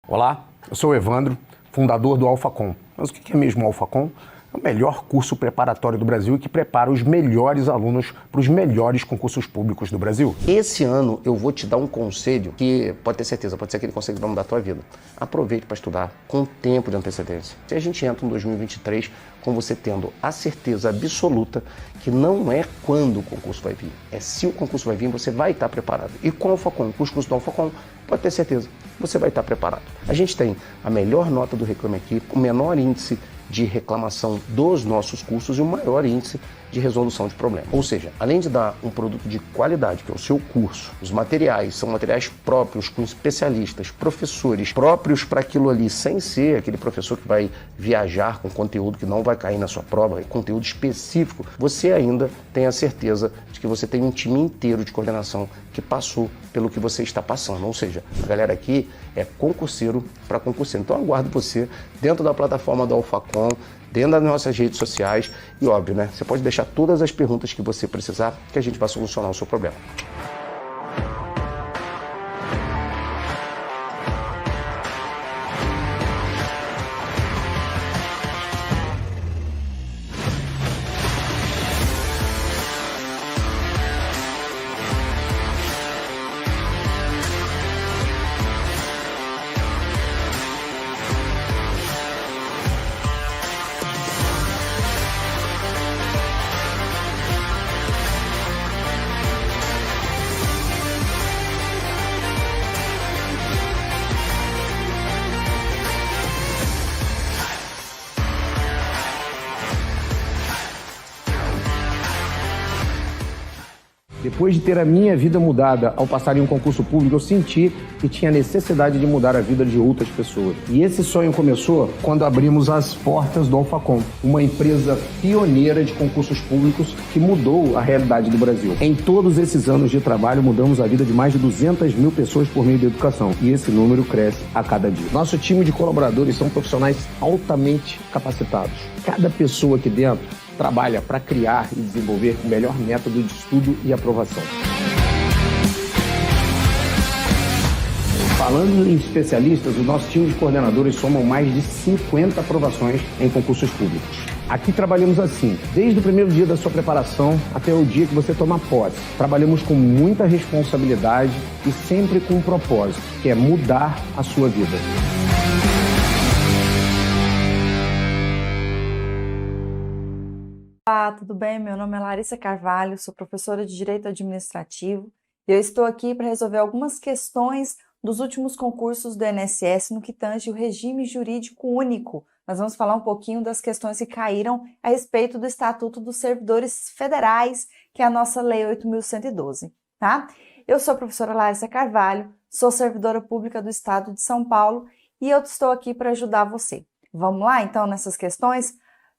Olá, eu sou o Evandro, fundador do AlphaCon. Mas o que é mesmo o AlphaCon? É o melhor curso preparatório do Brasil e que prepara os melhores alunos para os melhores concursos públicos do Brasil. Esse ano eu vou te dar um conselho que pode ter certeza, pode ser aquele conselho que vai mudar a tua vida. Aproveite para estudar com tempo de antecedência. Se a gente entra em 2023 com você tendo a certeza absoluta que não é quando o concurso vai vir, é se o concurso vai vir, você vai estar preparado. E com o AlphaCon, com os cursos do AlphaCon, pode ter certeza, você vai estar preparado. A gente tem a melhor nota do Reclame Aqui, o menor índice de reclamação dos nossos cursos e o maior índice de resolução de problemas. Ou seja, além de dar um produto de qualidade, que é o seu curso, os materiais são materiais próprios, com especialistas, professores próprios para aquilo ali, sem ser aquele professor que vai viajar com conteúdo que não vai cair na sua prova, é conteúdo específico. Você ainda tem a certeza de que você tem um time inteiro de coordenação que passou pelo que você está passando. Ou seja, a galera aqui é concurseiro para concurseiro. Então eu aguardo você dentro da plataforma do AlphaCon, dentro das nossas redes sociais e, óbvio, né? Você pode deixar todas as perguntas que você precisar que a gente vai solucionar o seu problema. Depois de ter a minha vida mudada ao passar em um concurso público, eu senti que tinha necessidade de mudar a vida de outras pessoas. E esse sonho começou quando abrimos as portas do AlphaCon, uma empresa pioneira de concursos públicos que mudou a realidade do Brasil. Em todos esses anos de trabalho, mudamos a vida de mais de 200 mil pessoas por meio da educação. E esse número cresce a cada dia. Nosso time de colaboradores são profissionais altamente capacitados. Cada pessoa aqui dentro trabalha para criar e desenvolver o melhor método de estudo e aprovação. Falando em especialistas, o nosso time de coordenadores somam mais de 50 aprovações em concursos públicos. Aqui trabalhamos assim, desde o primeiro dia da sua preparação até o dia que você toma posse. Trabalhamos com muita responsabilidade e sempre com um propósito, que é mudar a sua vida. Olá, tudo bem? Meu nome é Larissa Carvalho, sou professora de Direito Administrativo e eu estou aqui para resolver algumas questões dos últimos concursos do INSS no que tange o regime jurídico único. Nós vamos falar um pouquinho das questões que caíram a respeito do Estatuto dos Servidores Federais, que é a nossa Lei 8.112, tá? Eu sou a professora Larissa Carvalho, sou servidora pública do Estado de São Paulo e eu estou aqui para ajudar você. Vamos lá, então, nessas questões?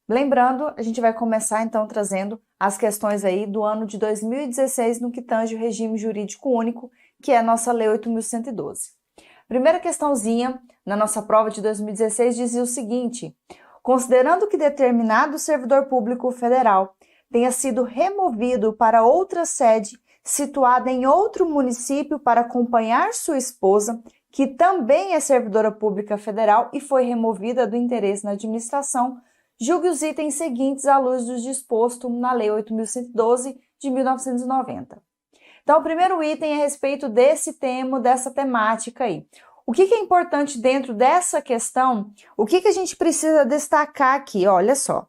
Lembrando, a gente vai começar então trazendo as questões aí do ano de 2016 no que tange o regime jurídico único, que é a nossa Lei 8.112. Primeira questãozinha, na nossa prova de 2016, dizia o seguinte: considerando que determinado servidor público federal tenha sido removido para outra sede situada em outro município para acompanhar sua esposa, que também é servidora pública federal e foi removida do interesse na administração, julgue os itens seguintes à luz do disposto na Lei 8.112 de 1990. Então, o primeiro item é a respeito desse tema, dessa temática aí. O que é importante dentro dessa questão? O que a gente precisa destacar aqui? Olha só,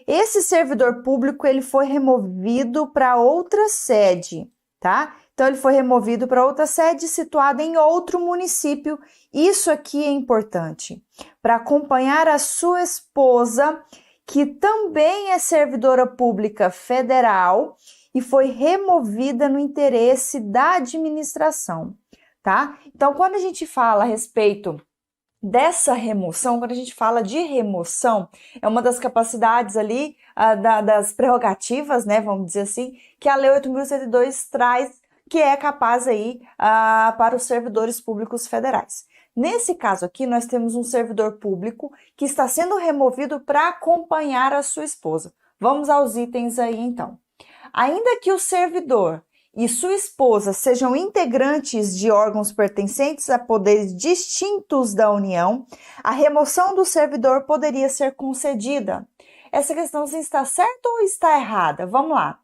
esse servidor público ele foi removido para outra sede, tá? Então, ele foi removido para outra sede situada em outro município. Isso aqui é importante para acompanhar a sua esposa, que também é servidora pública federal e foi removida no interesse da administração, tá? Então, quando a gente fala a respeito dessa remoção, quando a gente fala de remoção, é uma das capacidades ali, das prerrogativas, né, vamos dizer assim, que a Lei 8.102 traz, que é capaz aí para os servidores públicos federais. Nesse caso aqui, nós temos um servidor público que está sendo removido para acompanhar a sua esposa. Vamos aos itens aí, então. Ainda que o servidor e sua esposa sejam integrantes de órgãos pertencentes a poderes distintos da União, a remoção do servidor poderia ser concedida. Essa questão está certa ou está errada? Vamos lá.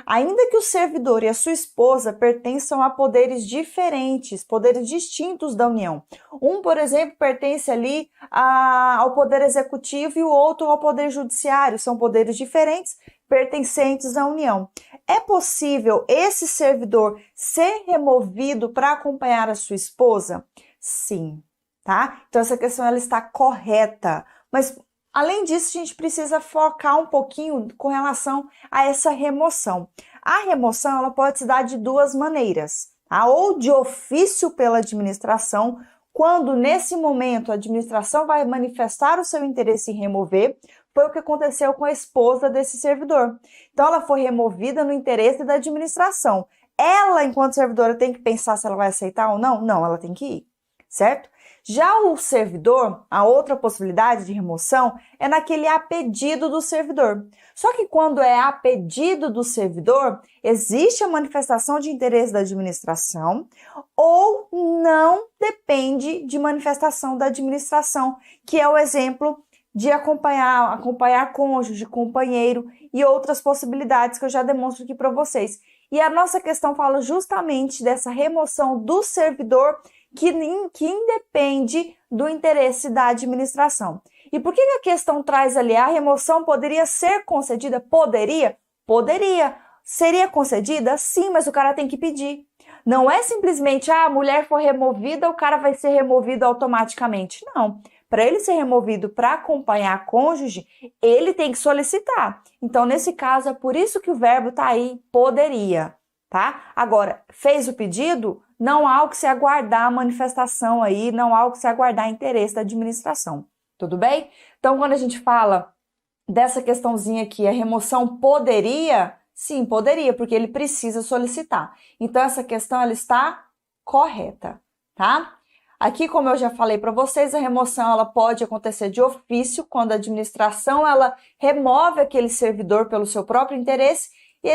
Ainda que o servidor e a sua esposa pertençam a poderes diferentes, poderes distintos da União. Um, por exemplo, pertence ali ao poder executivo e o outro ao poder judiciário. São poderes diferentes, pertencentes à União. É possível esse servidor ser removido para acompanhar a sua esposa? Sim, tá? Então essa questão ela está correta, mas além disso, a gente precisa focar um pouquinho com relação a essa remoção. A remoção ela pode se dar de duas maneiras, tá? Ou de ofício pela administração, quando nesse momento a administração vai manifestar o seu interesse em remover, foi o que aconteceu com a esposa desse servidor. Então, ela foi removida no interesse da administração. Ela, enquanto servidora, tem que pensar se ela vai aceitar ou não? Não, ela tem que ir, certo? Já o servidor, a outra possibilidade de remoção é naquele a pedido do servidor. Só que quando é a pedido do servidor, existe a manifestação de interesse da administração ou não depende de manifestação da administração, que é o exemplo de acompanhar cônjuge, companheiro e outras possibilidades que eu já demonstro aqui para vocês. E a nossa questão fala justamente dessa remoção do servidor que independe do interesse da administração. E por que a questão traz ali a remoção poderia ser concedida? Poderia? Poderia. Seria concedida? Sim, mas o cara tem que pedir. Não é simplesmente, a mulher foi removida, o cara vai ser removido automaticamente. Não. Para ele ser removido para acompanhar a cônjuge, ele tem que solicitar. Então, nesse caso, é por isso que o verbo está aí, poderia. Tá? Agora, fez o pedido, não há o que se aguardar a manifestação aí, não há o que se aguardar interesse da administração. Tudo bem? Então, quando a gente fala dessa questãozinha aqui, a remoção poderia? Sim, poderia, porque ele precisa solicitar. Então, essa questão ela está correta, tá? Aqui, como eu já falei para vocês, a remoção ela pode acontecer de ofício, quando a administração ela remove aquele servidor pelo seu próprio interesse. E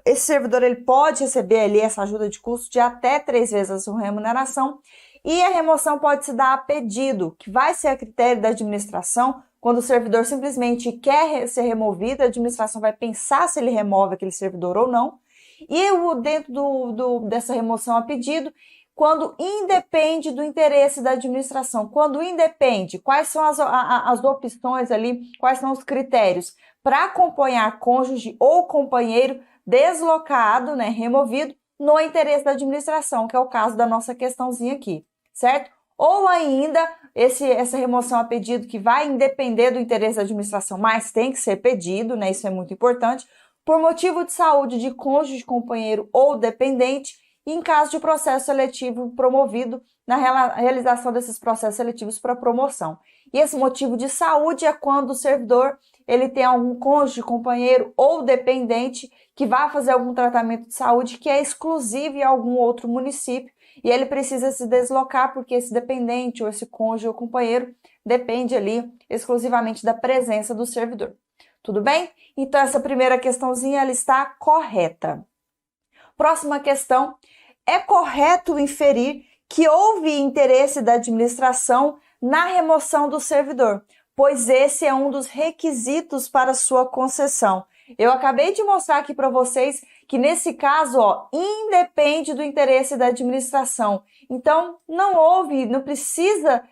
esse servidor ele pode receber ali essa ajuda de custo de até 3 vezes a sua remuneração. E a remoção pode se dar a pedido, que vai ser a critério da administração. Quando o servidor simplesmente quer ser removido, a administração vai pensar se ele remove aquele servidor ou não. E dentro dessa remoção a pedido, quando independe do interesse da administração. Quando independe, quais são as opções ali, quais são os critérios para acompanhar cônjuge ou companheiro deslocado, né, removido, no interesse da administração, que é o caso da nossa questãozinha aqui, certo? Ou ainda, essa remoção a pedido que vai independer do interesse da administração, mas tem que ser pedido, né, isso é muito importante, por motivo de saúde de cônjuge, companheiro ou dependente, em caso de processo seletivo promovido na realização desses processos seletivos para promoção. E esse motivo de saúde é quando o servidor ele tem algum cônjuge, companheiro ou dependente que vai fazer algum tratamento de saúde que é exclusivo em algum outro município e ele precisa se deslocar porque esse dependente ou esse cônjuge ou companheiro depende ali exclusivamente da presença do servidor. Tudo bem? Então essa primeira questãozinha ela está correta. Próxima questão, é correto inferir que houve interesse da administração na remoção do servidor, pois esse é um dos requisitos para sua concessão. Eu acabei de mostrar aqui para vocês que nesse caso, independe do interesse da administração. Então, não precisa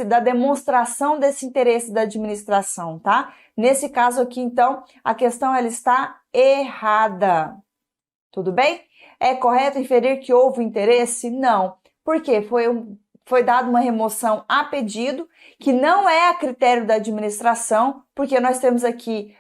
da demonstração desse interesse da administração, tá? Nesse caso aqui, então, a questão ela está errada. Tudo bem? É correto inferir que houve interesse? Não. Por quê? Foi dada uma remoção a pedido, que não é a critério da administração, porque nós temos aqui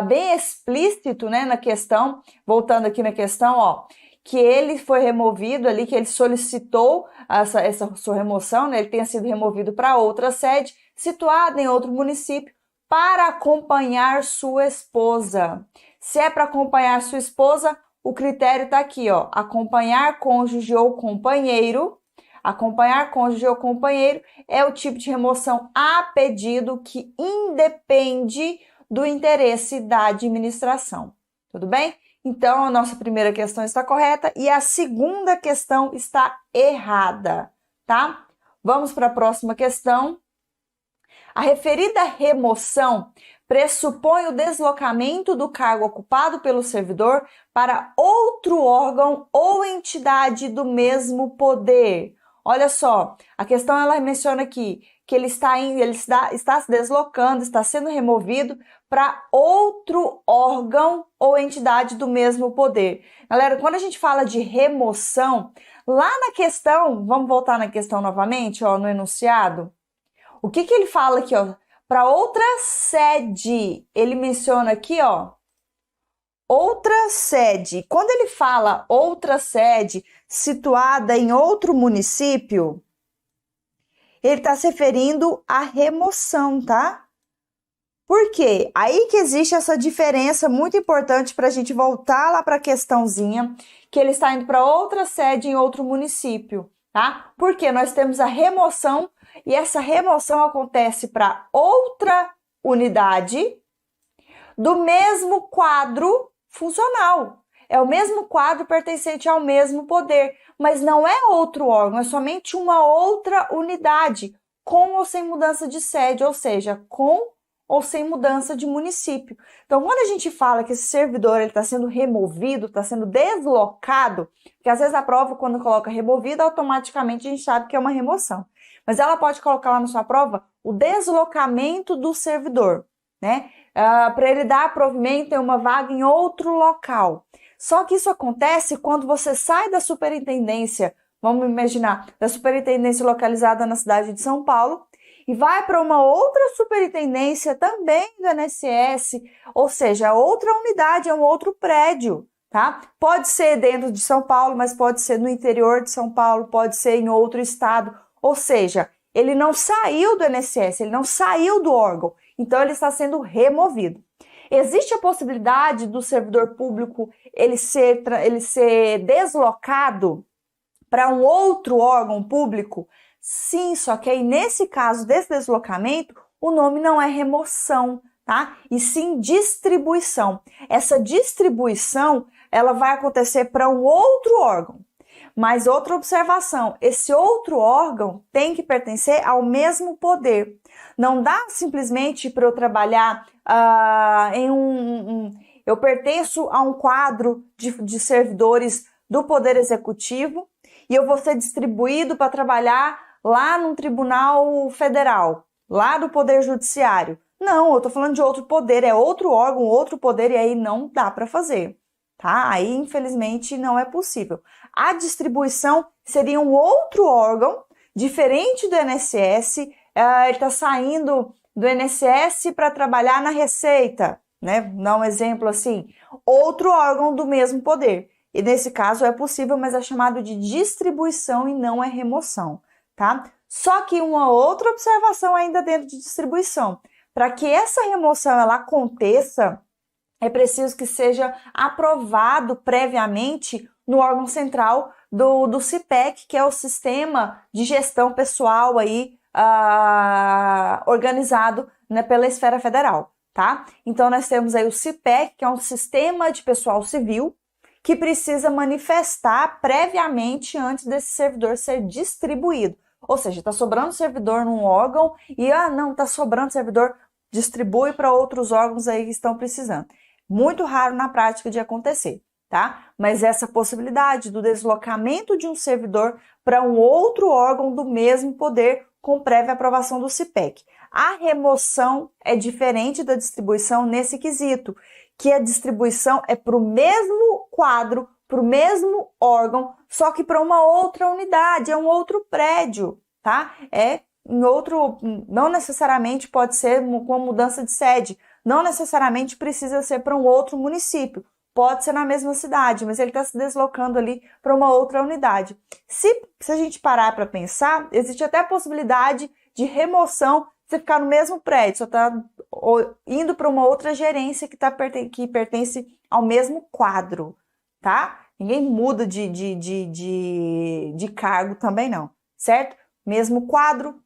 bem explícito, né, na questão, voltando aqui na questão, que ele foi removido ali, que ele solicitou essa sua remoção, né, ele tenha sido removido para outra sede, situada em outro município, para acompanhar sua esposa. Se é para acompanhar sua esposa, o critério está aqui, acompanhar cônjuge ou companheiro. Acompanhar cônjuge ou companheiro é o tipo de remoção a pedido que independe do interesse da administração. Tudo bem? Então, a nossa primeira questão está correta e a segunda questão está errada, tá? Vamos para a próxima questão. A referida remoção pressupõe o deslocamento do cargo ocupado pelo servidor para outro órgão ou entidade do mesmo poder. Olha só, a questão ela menciona aqui que ele está se deslocando, está sendo removido para outro órgão ou entidade do mesmo poder. Galera, quando a gente fala de remoção, lá na questão, vamos voltar na questão novamente, ó, no enunciado. O que ele fala aqui, ó? Para outra sede, ele menciona aqui, ó, outra sede. Quando ele fala outra sede situada em outro município, ele está se referindo à remoção, tá? Por quê? Aí que existe essa diferença muito importante para a gente voltar lá para a questãozinha, que ele está indo para outra sede em outro município, tá? Porque nós temos a remoção e essa remoção acontece para outra unidade do mesmo quadro funcional. É o mesmo quadro pertencente ao mesmo poder, mas não é outro órgão, é somente uma outra unidade, com ou sem mudança de sede, ou seja, com ou sem mudança de município. Então, quando a gente fala que esse servidor está sendo removido, está sendo deslocado, porque às vezes a prova, quando coloca removido, automaticamente a gente sabe que é uma remoção. Mas ela pode colocar lá na sua prova o deslocamento do servidor, né? Para ele dar provimento em uma vaga em outro local. Só que isso acontece quando você sai da superintendência, vamos imaginar, da superintendência localizada na cidade de São Paulo, e vai para uma outra superintendência também do INSS, ou seja, outra unidade, é um outro prédio, tá? Pode ser dentro de São Paulo, mas pode ser no interior de São Paulo, pode ser em outro estado, ou seja, ele não saiu do INSS, ele não saiu do órgão, então ele está sendo removido. Existe a possibilidade do servidor público ele ser deslocado para um outro órgão público? Sim, só que aí nesse caso desse deslocamento, o nome não é remoção, tá? E sim distribuição. Essa distribuição, ela vai acontecer para um outro órgão. Mas outra observação, esse outro órgão tem que pertencer ao mesmo poder. Não dá simplesmente para eu trabalhar eu pertenço a um quadro de servidores do Poder Executivo e eu vou ser distribuído para trabalhar lá no Tribunal Federal, lá do Poder Judiciário. Não, eu estou falando de outro poder, é outro órgão, outro poder, e aí não dá para fazer, tá? Aí, infelizmente, não é possível. A distribuição seria um outro órgão, diferente do INSS, ele está saindo do INSS para trabalhar na Receita, né? Dá um exemplo assim, outro órgão do mesmo poder. E nesse caso é possível, mas é chamado de distribuição e não é remoção, tá? Só que uma outra observação ainda dentro de distribuição. Para que essa remoção ela aconteça, é preciso que seja aprovado previamente no órgão central do CIPEC, que é o Sistema de Gestão Pessoal aí, organizado, né, pela esfera federal, tá? Então, nós temos aí o CIPEC, que é um sistema de pessoal civil, que precisa manifestar previamente antes desse servidor ser distribuído. Ou seja, está sobrando servidor num órgão e, não, está sobrando servidor, distribui para outros órgãos aí que estão precisando. Muito raro na prática de acontecer, tá? Mas essa possibilidade do deslocamento de um servidor para um outro órgão do mesmo poder com prévia aprovação do CIPEC. A remoção é diferente da distribuição nesse quesito, que a distribuição é para o mesmo quadro, para o mesmo órgão, só que para uma outra unidade, é um outro prédio, tá? É em outro, não necessariamente pode ser com a mudança de sede, não necessariamente precisa ser para um outro município, pode ser na mesma cidade, mas ele está se deslocando ali para uma outra unidade. Se a gente parar para pensar, existe até a possibilidade de remoção, você ficar no mesmo prédio, só está indo para uma outra gerência que pertence ao mesmo quadro, tá? Ninguém muda de cargo também não, certo? Mesmo quadro,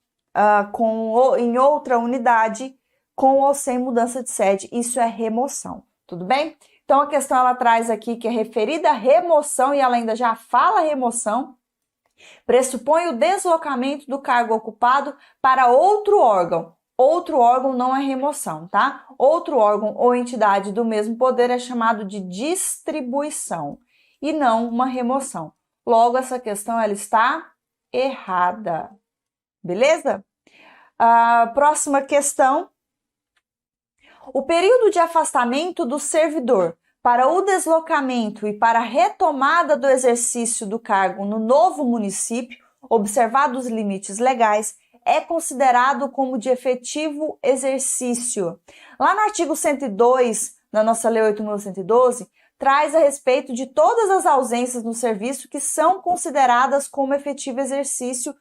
em outra unidade, com ou sem mudança de sede, isso é remoção, tudo bem? Então a questão ela traz aqui que é referida à remoção, e ela ainda já fala remoção, pressupõe o deslocamento do cargo ocupado para outro órgão. Outro órgão não é remoção, tá? Outro órgão ou entidade do mesmo poder é chamado de distribuição e não uma remoção. Logo, essa questão ela está errada. Beleza? A próxima questão. O período de afastamento do servidor para o deslocamento e para a retomada do exercício do cargo no novo município, observados os limites legais, é considerado como de efetivo exercício. Lá no artigo 102 da nossa Lei 8.112, traz a respeito de todas as ausências no serviço que são consideradas como efetivo exercício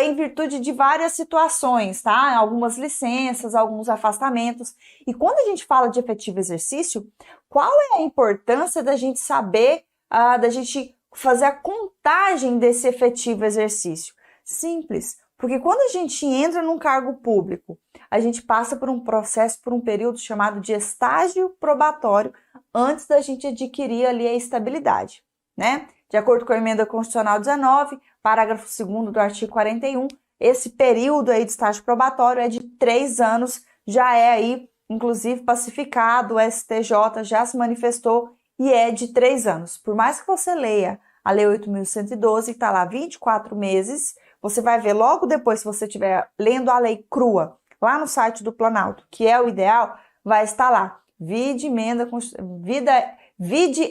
em virtude de várias situações, tá? Algumas licenças, alguns afastamentos. E quando a gente fala de efetivo exercício, qual é a importância da gente saber, da gente fazer a contagem desse efetivo exercício? Simples, porque quando a gente entra num cargo público, a gente passa por um processo, por um período chamado de estágio probatório, antes da gente adquirir ali a estabilidade, né? De acordo com a emenda constitucional 19, parágrafo 2º do artigo 41, esse período aí de estágio probatório é de 3 anos, já é aí, inclusive, pacificado, o STJ já se manifestou e é de 3 anos. Por mais que você leia a Lei 8.112, que está lá 24 meses, você vai ver logo depois, se você estiver lendo a lei crua, lá no site do Planalto, que é o ideal, vai estar lá, vide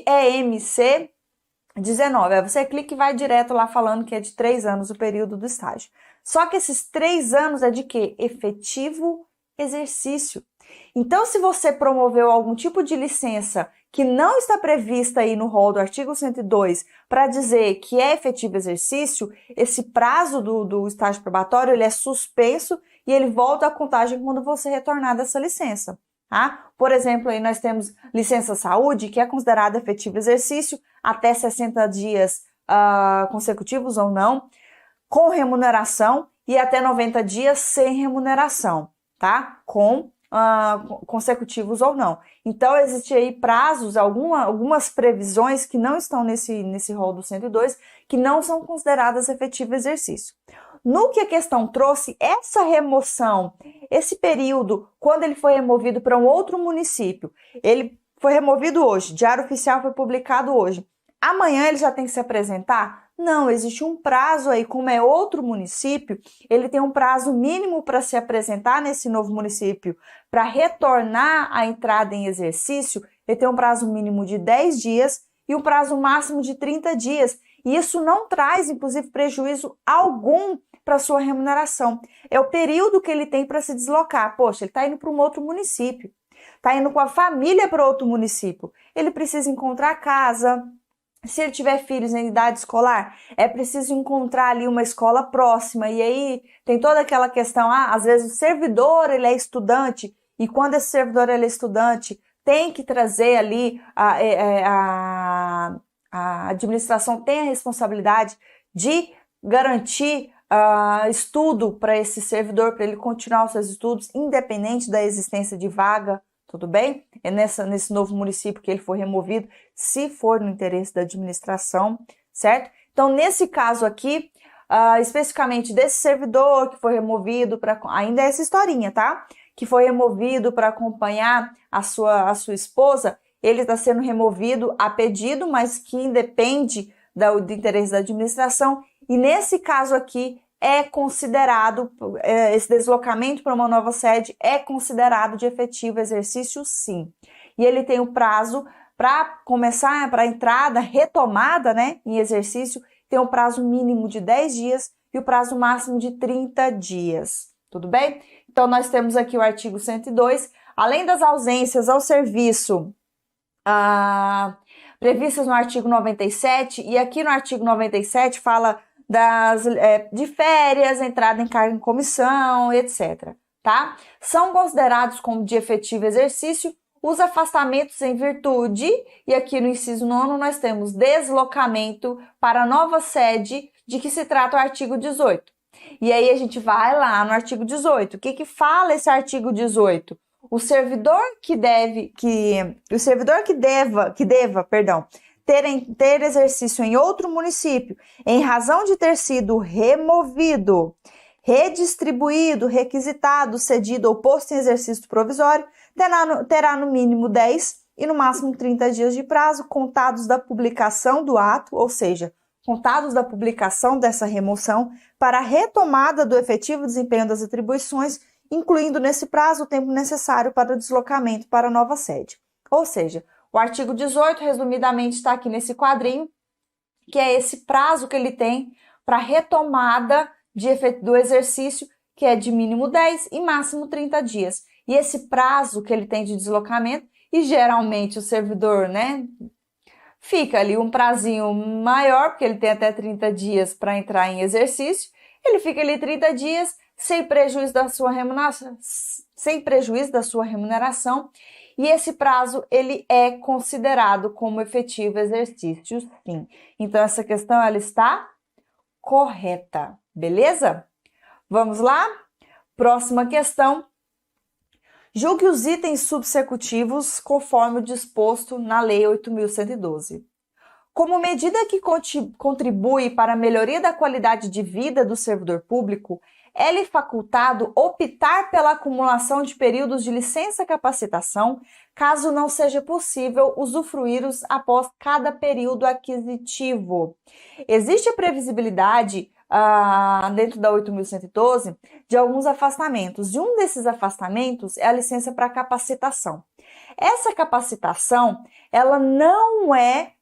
EMC 19, aí você clica e vai direto lá falando que é de 3 anos o período do estágio. Só que esses 3 anos é de quê? Efetivo exercício. Então, se você promoveu algum tipo de licença que não está prevista aí no rol do artigo 102 para dizer que é efetivo exercício, esse prazo do estágio probatório ele é suspenso e ele volta à contagem quando você retornar dessa licença. Tá? Por exemplo, aí nós temos licença saúde, que é considerada efetivo exercício até 60 dias consecutivos ou não, com remuneração, e até 90 dias sem remuneração, tá? Com consecutivos ou não. Então, existe aí prazos, algumas previsões que não estão nesse rol do 102, que não são consideradas efetivo exercício. No que a questão trouxe, essa remoção, esse período, quando ele foi removido para um outro município, ele foi removido hoje, Diário Oficial foi publicado hoje. Amanhã ele já tem que se apresentar? Não, existe um prazo aí, como é outro município, ele tem um prazo mínimo para se apresentar nesse novo município, para retornar a entrada em exercício, ele tem um prazo mínimo de 10 dias e um prazo máximo de 30 dias. E isso não traz, inclusive, prejuízo algum para sua remuneração. É o período que ele tem para se deslocar. Poxa, ele está indo para um outro município, está indo com a família para outro município. Ele precisa encontrar casa. Se ele tiver filhos em idade escolar, é preciso encontrar ali uma escola próxima. E aí tem toda aquela questão, às vezes o servidor ele é estudante, e quando esse servidor ele é estudante, tem que trazer ali, a administração tem a responsabilidade de garantir estudo para esse servidor, para ele continuar os seus estudos, independente da existência de vaga. Tudo bem? É nesse novo município que ele foi removido, se for no interesse da administração, certo? Então, nesse caso aqui, especificamente desse servidor que foi removido, ainda é essa historinha, tá? Que foi removido para acompanhar a sua esposa, ele está sendo removido a pedido, mas que independe do interesse da administração. E nesse caso aqui, é considerado, esse deslocamento para uma nova sede é considerado de efetivo exercício, sim. E ele tem o prazo para começar, para a entrada, retomada, né, em exercício, tem um prazo mínimo de 10 dias e o prazo máximo de 30 dias. Tudo bem? Então, nós temos aqui o artigo 102, além das ausências ao serviço previstas no artigo 97, e aqui no artigo 97 fala de férias, entrada em cargo em comissão, etc. Tá? São considerados como de efetivo exercício os afastamentos em virtude, e aqui no inciso 9 nós temos deslocamento para nova sede, de que se trata o artigo 18. E aí a gente vai lá no artigo 18. O que fala esse artigo 18? o servidor que deva, ter exercício em outro município, em razão de ter sido removido, redistribuído, requisitado, cedido ou posto em exercício provisório, terá no mínimo 10 e no máximo 30 dias de prazo, contados da publicação do ato, ou seja, contados da publicação dessa remoção, para a retomada do efetivo desempenho das atribuições, incluindo nesse prazo o tempo necessário para o deslocamento para a nova sede. Ou seja, o artigo 18, resumidamente, está aqui nesse quadrinho, que é esse prazo que ele tem para retomada do exercício, que é de mínimo 10 e máximo 30 dias. E esse prazo que ele tem de deslocamento, e geralmente o servidor, né, fica ali um prazinho maior, porque ele tem até 30 dias para entrar em exercício, ele fica ali 30 dias sem prejuízo da sua remuneração, e esse prazo ele é considerado como efetivo exercício, sim. Então essa questão ela está correta, beleza? Vamos lá? Próxima questão. Julgue os itens subsecutivos conforme o disposto na Lei 8.112. Como medida que contribui para a melhoria da qualidade de vida do servidor público, é-lhe facultado optar pela acumulação de períodos de licença-capacitação, caso não seja possível usufruí-los após cada período aquisitivo. Existe a previsibilidade dentro da 8.112, de alguns afastamentos. E um desses afastamentos é a licença para capacitação. Essa capacitação, ela não é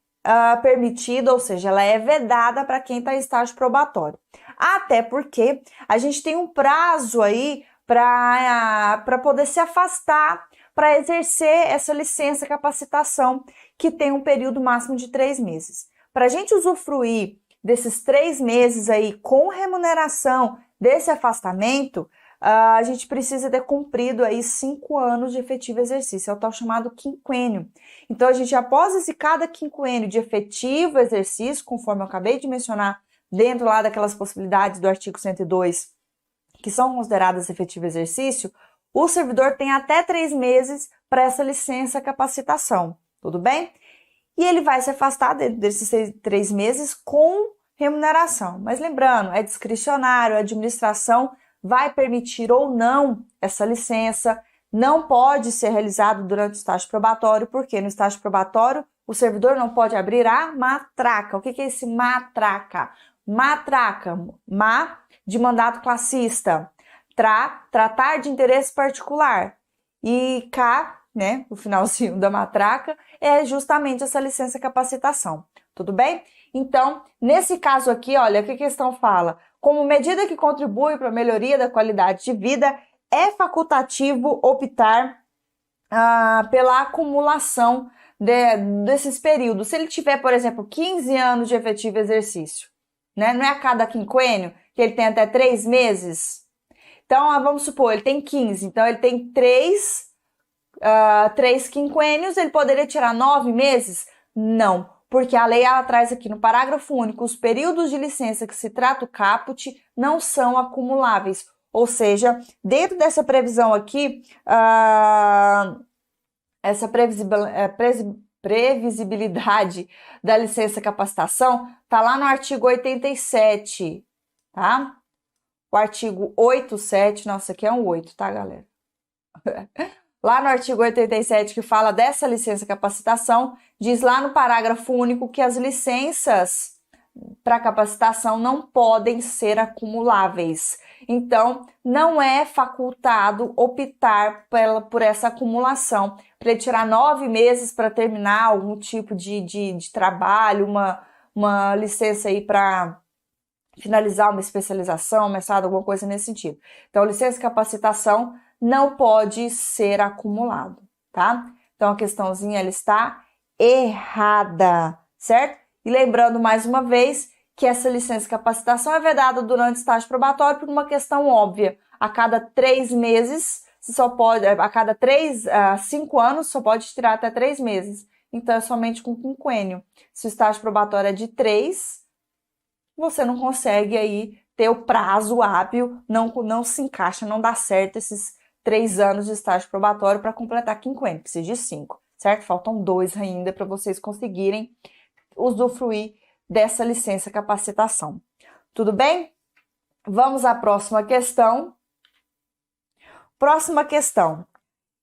permitida, ou seja, ela é vedada para quem está em estágio probatório. Até porque a gente tem um prazo aí para poder se afastar, para exercer essa licença capacitação, que tem um período máximo de 3 meses. Para a gente usufruir desses 3 meses aí com remuneração desse afastamento, a gente precisa ter cumprido aí 5 anos de efetivo exercício, é o tal chamado quinquênio. Então, a gente, após cada quinquênio de efetivo exercício, conforme eu acabei de mencionar, dentro lá daquelas possibilidades do artigo 102, que são consideradas efetivo exercício, o servidor tem até 3 meses para essa licença capacitação, tudo bem? E ele vai se afastar desses 3 meses com remuneração. Mas lembrando, é discricionário, a administração vai permitir ou não essa licença, não pode ser realizado durante o estágio probatório, porque no estágio probatório o servidor não pode abrir a matraca. O que é esse matraca? Matraca, de mandato classista, tratar de interesse particular, e né, o finalzinho da matraca, é justamente essa licença capacitação, tudo bem? Então, nesse caso aqui, olha, o que a questão fala? Como medida que contribui para a melhoria da qualidade de vida, é facultativo optar pela acumulação desses períodos. Se ele tiver, por exemplo, 15 anos de efetivo exercício, né? Não é a cada quinquênio, que ele tem até 3 meses? Então, vamos supor, ele tem 15, então ele tem 3 quinquênios, ele poderia tirar 9 meses? Não, porque a lei ela traz aqui no parágrafo único, os períodos de licença que se trata o caput não são acumuláveis. Ou seja, dentro dessa previsão aqui, essa previsibilidade da licença capacitação está lá no artigo 87, tá? O artigo 87, nossa, aqui é um 8, tá, galera? Lá no artigo 87, que fala dessa licença capacitação, diz lá no parágrafo único que as licenças para capacitação não podem ser acumuláveis. Então, não é facultado optar por essa acumulação, para ele tirar 9 meses para terminar algum tipo de trabalho, uma licença aí para finalizar uma especialização, mestrado, alguma coisa nesse sentido. Então, licença de capacitação não pode ser acumulado, tá? Então, a questãozinha ela está errada, certo? E lembrando mais uma vez que essa licença de capacitação é vedada durante o estágio probatório por uma questão óbvia. A cada 3 meses, a cada 5 anos, só pode tirar até 3 meses. Então, é somente com quinquênio. Se o estágio probatório é de 3, você não consegue aí ter o prazo hábil, não se encaixa, não dá certo esses 3 anos de estágio probatório para completar quinquênio, precisa de 5, certo? Faltam 2 ainda para vocês conseguirem usufruir dessa licença capacitação. Tudo bem? Vamos à próxima questão. Próxima questão.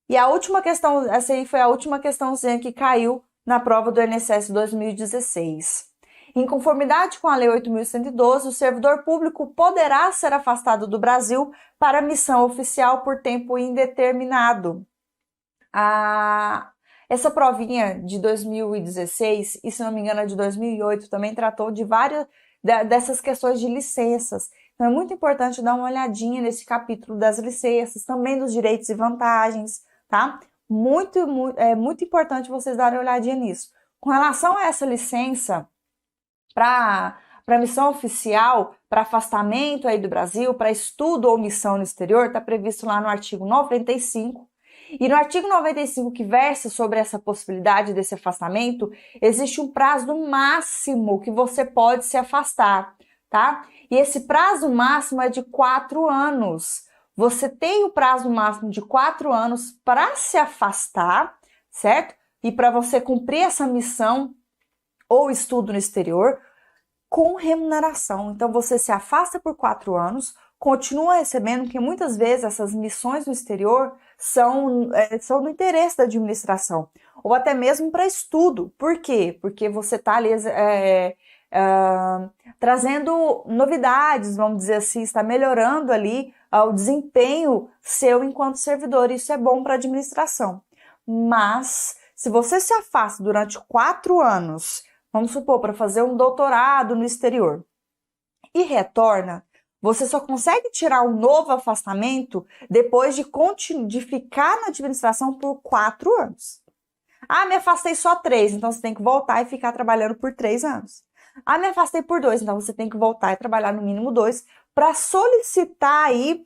E a última questão, essa aí foi a última questãozinha que caiu na prova do INSS 2016. Em conformidade com a Lei 8.112, o servidor público poderá ser afastado do Brasil para missão oficial por tempo indeterminado. Essa provinha de 2016, e se não me engano, a de 2008, também tratou de várias dessas questões de licenças. Então, é muito importante dar uma olhadinha nesse capítulo das licenças, também dos direitos e vantagens, tá? É muito importante vocês darem uma olhadinha nisso. Com relação a essa licença para missão oficial, para afastamento aí do Brasil, para estudo ou missão no exterior, está previsto lá no artigo 95. E no artigo 95, que versa sobre essa possibilidade desse afastamento, existe um prazo máximo que você pode se afastar, tá? E esse prazo máximo é de 4 anos. Você tem o prazo máximo de 4 anos para se afastar, certo? E para você cumprir essa missão ou estudo no exterior com remuneração. Então, você se afasta por 4 anos, continua recebendo, porque muitas vezes essas missões no exterior são do interesse da administração, ou até mesmo para estudo. Por quê? Porque você está ali trazendo novidades, vamos dizer assim, está melhorando ali o desempenho seu enquanto servidor. Isso é bom para a administração. Mas, se você se afasta durante 4 anos, vamos supor, para fazer um doutorado no exterior, e retorna, você só consegue tirar um novo afastamento depois de ficar na administração por 4 anos. Me afastei só 3, então você tem que voltar e ficar trabalhando por 3 anos. Me afastei por 2, então você tem que voltar e trabalhar no mínimo 2 para solicitar aí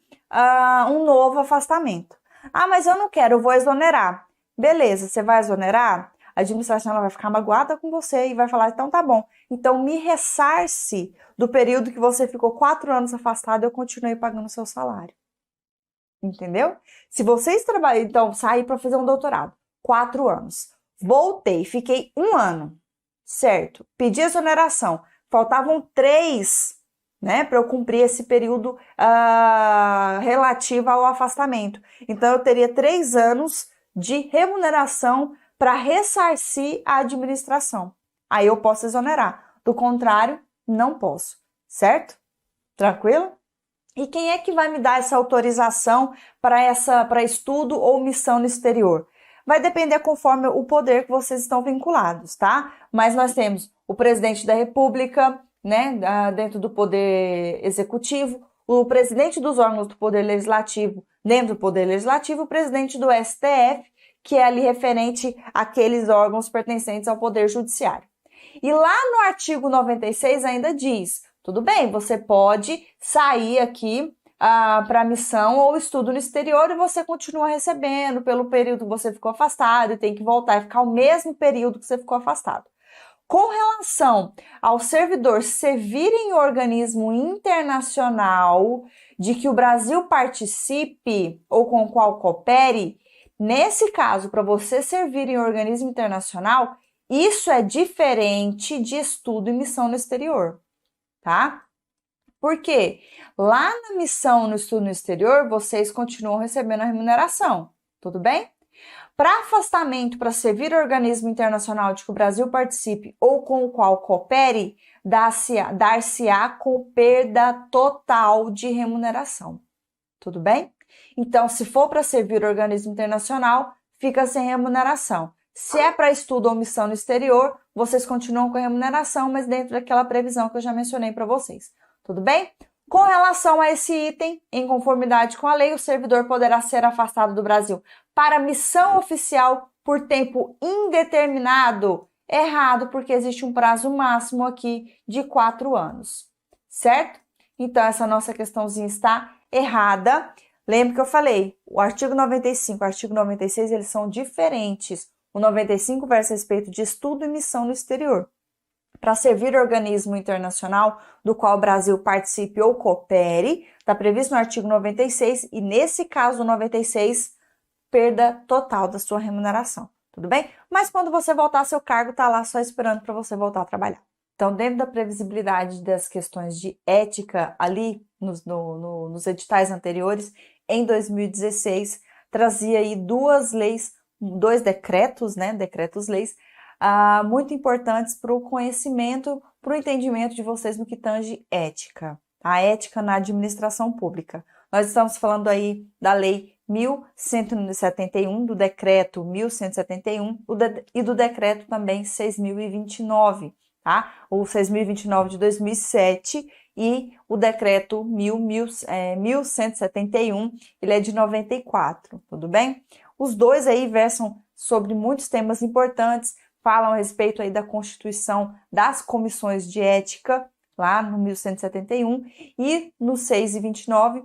um novo afastamento. Mas eu não quero, eu vou exonerar. Beleza, você vai exonerar? A administração ela vai ficar magoada com você e vai falar, então tá bom, então me ressarce do período que você ficou 4 anos afastado e eu continuei pagando o seu salário. Entendeu? Se vocês trabalham, então, sair para fazer um doutorado, 4 anos, voltei, fiquei 1 ano, certo? Pedi exoneração, faltavam 3, né, para eu cumprir esse período relativo ao afastamento. Então, eu teria 3 anos de remuneração para ressarcir a administração. Aí eu posso exonerar. Do contrário, não posso. Certo? Tranquilo? E quem é que vai me dar essa autorização para estudo ou missão no exterior? Vai depender conforme o poder que vocês estão vinculados, tá? Mas nós temos o presidente da República, né, dentro do poder executivo, o presidente dos órgãos do poder legislativo, dentro do poder legislativo, o presidente do STF, que é ali referente àqueles órgãos pertencentes ao Poder Judiciário. E lá no artigo 96 ainda diz, tudo bem, você pode sair aqui para missão ou estudo no exterior e você continua recebendo pelo período que você ficou afastado e tem que voltar e ficar o mesmo período que você ficou afastado. Com relação ao servidor servir em organismo internacional de que o Brasil participe ou com o qual coopere, nesse caso, para você servir em organismo internacional, isso é diferente de estudo e missão no exterior, tá? Por quê? Lá na missão, no estudo no exterior, vocês continuam recebendo a remuneração, tudo bem? Para afastamento para servir organismo internacional de que o Brasil participe ou com o qual coopere, dar-se-á com perda total de remuneração, tudo bem? Então, se for para servir organismo internacional, fica sem remuneração. Se é para estudo ou missão no exterior, vocês continuam com a remuneração, mas dentro daquela previsão que eu já mencionei para vocês. Tudo bem? Com relação a esse item, em conformidade com a lei, o servidor poderá ser afastado do Brasil para missão oficial por tempo indeterminado. Errado, porque existe um prazo máximo aqui de 4 anos. Certo? Então, essa nossa questãozinha está errada. Lembra que eu falei, o artigo 95 e o artigo 96, eles são diferentes. O 95 versa a respeito de estudo e missão no exterior. para servir organismo internacional do qual o Brasil participe ou coopere, está previsto no artigo 96, e nesse caso 96, perda total da sua remuneração, tudo bem? Mas quando você voltar, seu cargo está lá só esperando para você voltar a trabalhar. Então, dentro da previsibilidade das questões de ética ali nos editais anteriores, em 2016, trazia aí dois decretos, né, decretos-leis, muito importantes para o conhecimento, para o entendimento de vocês no que tange ética, a ética na administração pública. Nós estamos falando aí da Lei 1171, do Decreto 1171 e do Decreto também 6.029, tá? O 6.029 de 2007 e o Decreto 1171, ele é de 94, tudo bem? Os dois aí versam sobre muitos temas importantes, falam a respeito aí da constituição das comissões de ética, lá no 1171, e no 6029,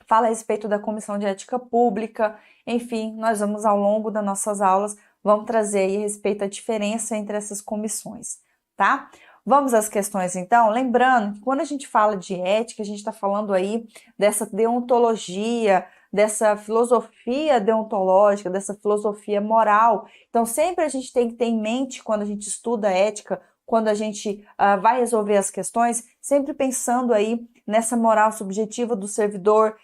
fala a respeito da comissão de ética pública. Enfim, nós vamos ao longo das nossas aulas, vamos trazer aí a respeito da diferença entre essas comissões, tá? Vamos às questões então, lembrando que quando a gente fala de ética, a gente está falando aí dessa deontologia, dessa filosofia deontológica, dessa filosofia moral. Então, sempre a gente tem que ter em mente, quando a gente estuda ética, quando a gente vai resolver as questões, sempre pensando aí nessa moral subjetiva do servidor,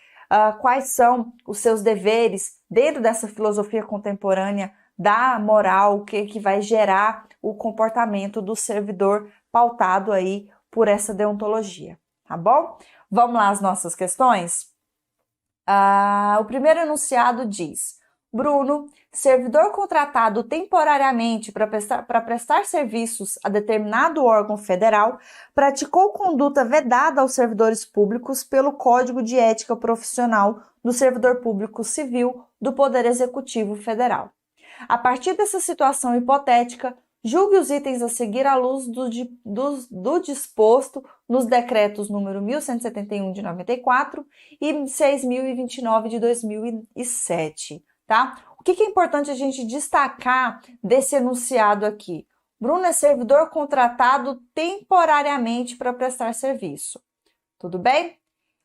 quais são os seus deveres dentro dessa filosofia contemporânea da moral, que vai gerar o comportamento do servidor pautado aí por essa deontologia, tá bom? Vamos lá às nossas questões? O primeiro enunciado diz: Bruno, servidor contratado temporariamente para prestar serviços a determinado órgão federal, praticou conduta vedada aos servidores públicos pelo Código de Ética Profissional do Servidor Público Civil do Poder Executivo Federal. A partir dessa situação hipotética, julgue os itens a seguir à luz do disposto nos decretos número 1171 de 94 e 6029 de 2007, tá? O que é importante a gente destacar desse enunciado aqui? Bruno é servidor contratado temporariamente para prestar serviço, tudo bem?